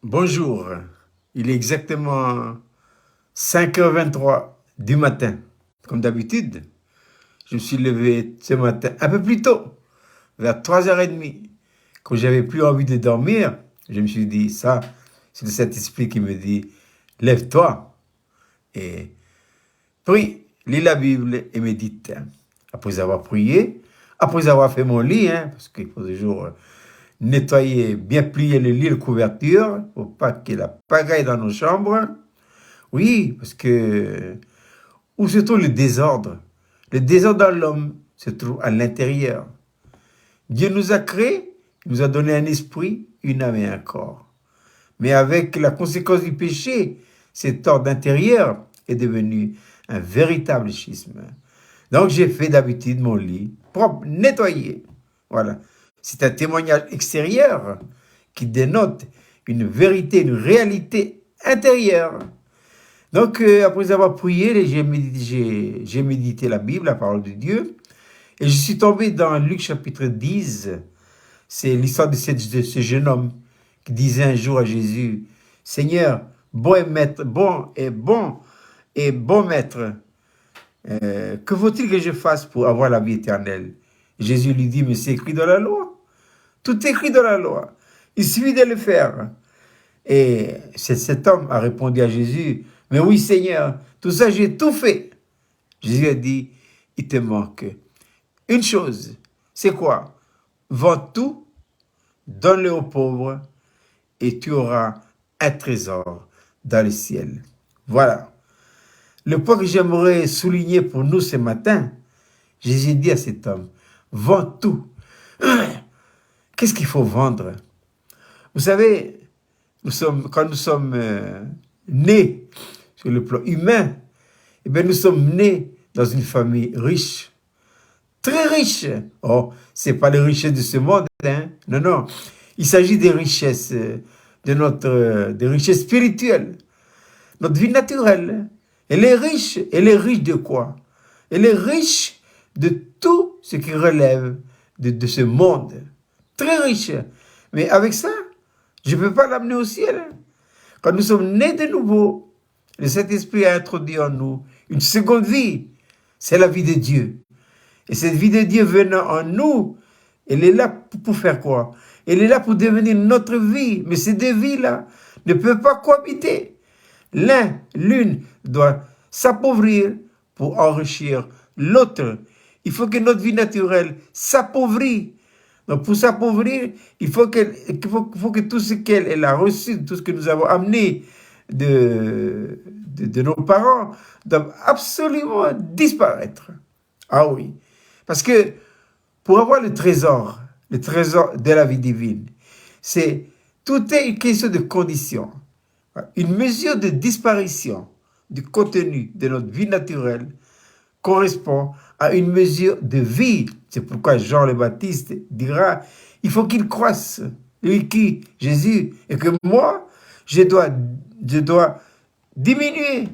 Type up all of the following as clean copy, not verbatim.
Bonjour, il est exactement 5h23 du matin. Comme d'habitude, je me suis levé ce matin un peu plus tôt, vers 3h30. Quand j'avais plus envie de dormir, je me suis dit, ça, c'est le Saint-Esprit qui me dit, lève-toi et prie, lis la Bible et médite. Après avoir prié, après avoir fait mon lit, parce qu'il faut toujours nettoyer, bien plier le lit, la couverture, pour pas qu'il y ait la pagaille dans nos chambres. Oui, parce que où se trouve le désordre? Le désordre dans l'homme se trouve à l'intérieur. Dieu nous a créés, il nous a donné un esprit, une âme et un corps. Mais avec la conséquence du péché, cet ordre intérieur est devenu un véritable schisme. Donc j'ai fait d'habitude mon lit propre, nettoyé. Voilà. C'est un témoignage extérieur qui dénote une vérité, une réalité intérieure. Donc, après avoir prié, j'ai médité la Bible, la parole de Dieu, et je suis tombé dans Luc chapitre 10. C'est l'histoire de ce jeune homme qui disait un jour à Jésus, Seigneur, bon maître, que faut-il que je fasse pour avoir la vie éternelle? Jésus lui dit, mais c'est écrit dans la loi. Tout est écrit dans la loi. Il suffit de le faire. Et cet homme a répondu à Jésus, mais oui Seigneur, tout ça j'ai tout fait. Jésus a dit, il te manque une chose. C'est quoi? Vends tout, donne-le aux pauvres et tu auras un trésor dans le ciel. Voilà. Le point que j'aimerais souligner pour nous ce matin, Jésus dit à cet homme, vends tout. Qu'est-ce qu'il faut vendre? Vous savez, quand nous sommes nés sur le plan humain, eh bien, nous sommes nés dans une famille riche, très riche. Oh, c'est pas les richesses de ce monde, hein? Non, non. Il s'agit des richesses des richesses spirituelles, notre vie naturelle. Elle est riche. Elle est riche de quoi? Elle est riche de tout ce qui relève de ce monde. Très riche. Mais avec ça, je ne peux pas l'amener au ciel. Quand nous sommes nés de nouveau, le Saint-Esprit a introduit en nous une seconde vie. C'est la vie de Dieu. Et cette vie de Dieu venant en nous, elle est là pour faire quoi? Elle est là pour devenir notre vie. Mais ces deux vies-là ne peuvent pas cohabiter. L'une doit s'appauvrir pour enrichir l'autre. Il faut que notre vie naturelle s'appauvrisse. Donc pour s'appauvrir, il faut que tout ce qu'elle a reçu, tout ce que nous avons amené de nos parents, doit absolument disparaître. Ah oui. Parce que pour avoir le trésor de la vie divine, tout est une question de condition. Une mesure de disparition du contenu de notre vie naturelle correspond à une mesure de vie. C'est pourquoi Jean le Baptiste dira, il faut qu'il croisse, lui qui, Jésus, et que moi, je dois diminuer.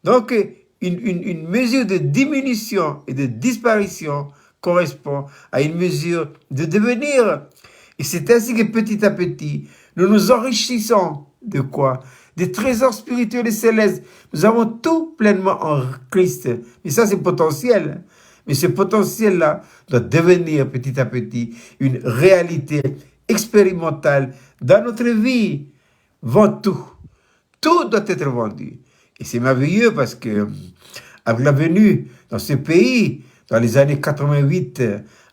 Donc, une mesure de diminution et de disparition correspond à une mesure de devenir. Et c'est ainsi que petit à petit, nous nous enrichissons de quoi? Des trésors spirituels et célestes. Nous avons tout pleinement en Christ. Et ça, c'est potentiel. Mais ce potentiel-là doit devenir petit à petit une réalité expérimentale dans notre vie. Vends tout. Tout doit être vendu. Et c'est merveilleux parce que, avec la venue dans ce pays, dans les années 88,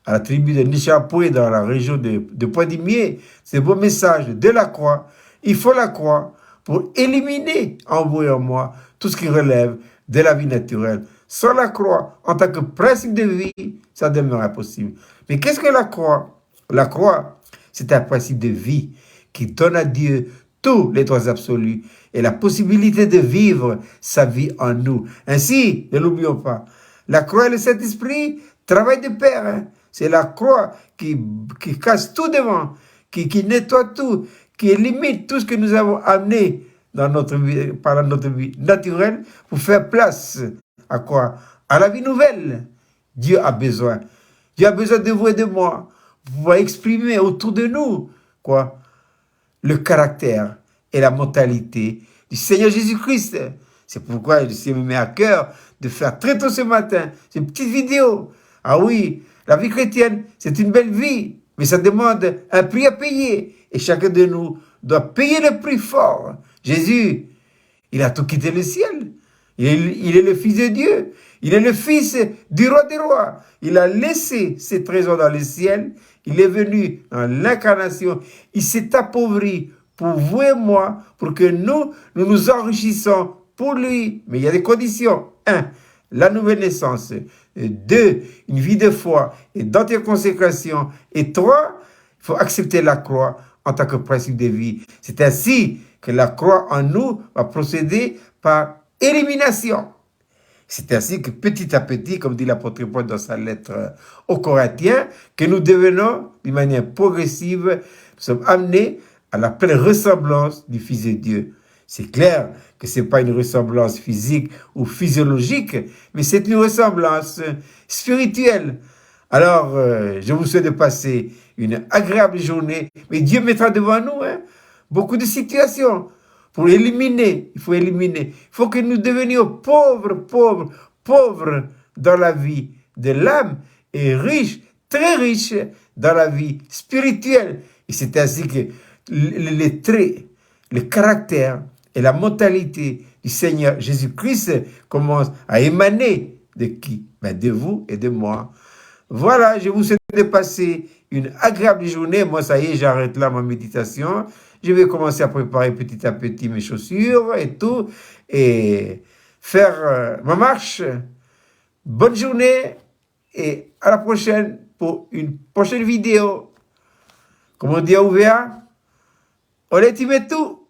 à la tribu de Nishapoué, dans la région de Poindimier, ce beau message de la croix, il faut la croix pour éliminer en vous et en moi tout ce qui relève de la vie naturelle. Sans la croix, en tant que principe de vie, ça demeure impossible. Mais qu'est-ce que la croix? La croix, c'est un principe de vie qui donne à Dieu tous les droits absolus et la possibilité de vivre sa vie en nous. Ainsi, ne l'oublions pas, la croix et le Saint-Esprit travaillent de pair. C'est la croix qui casse tout devant, qui nettoie tout, qui élimine tout ce que nous avons amené dans notre vie, par notre vie naturelle pour faire place à quoi? À la vie nouvelle. Dieu a besoin. Dieu a besoin de vous et de moi pour pouvoir exprimer autour de nous quoi? Le caractère et la mentalité du Seigneur Jésus-Christ. C'est pourquoi il me met à cœur de faire très tôt ce matin cette petite vidéo. Ah oui, la vie chrétienne, c'est une belle vie, mais ça demande un prix à payer. Et chacun de nous doit payer le prix fort. Jésus, il a tout quitté le ciel. Il est le Fils de Dieu. Il est le Fils du Roi des Rois. Il a laissé ses trésors dans le ciel. Il est venu dans l'incarnation. Il s'est appauvri pour vous et moi, pour que nous nous enrichissons pour lui. Mais il y a des conditions. 1. La nouvelle naissance. 2. Une vie de foi et d'entière consécration. Et 3. Il faut accepter la croix en tant que principe de vie. C'est ainsi que la croix en nous va procéder par élimination. C'est ainsi que petit à petit, comme dit l'apôtre Paul dans sa lettre aux Corinthiens, que nous devenons, d'une manière progressive, nous sommes amenés à la pleine ressemblance du Fils de Dieu. C'est clair que ce n'est pas une ressemblance physique ou physiologique, mais c'est une ressemblance spirituelle. Alors, je vous souhaite de passer une agréable journée, mais Dieu mettra devant nous beaucoup de situations. Pour éliminer, il faut éliminer. Il faut que nous devenions pauvres dans la vie de l'âme et riches, très riches dans la vie spirituelle. Et c'est ainsi que les traits, le caractère et la mentalité du Seigneur Jésus-Christ commencent à émaner de qui? De vous et de moi. Voilà, je vous souhaite de passer une agréable journée. Moi, ça y est, j'arrête là ma méditation. Je vais commencer à préparer petit à petit mes chaussures et tout, et faire ma marche. Bonne journée et à la prochaine pour une prochaine vidéo. Comme on dit à Ouvea, on est tout.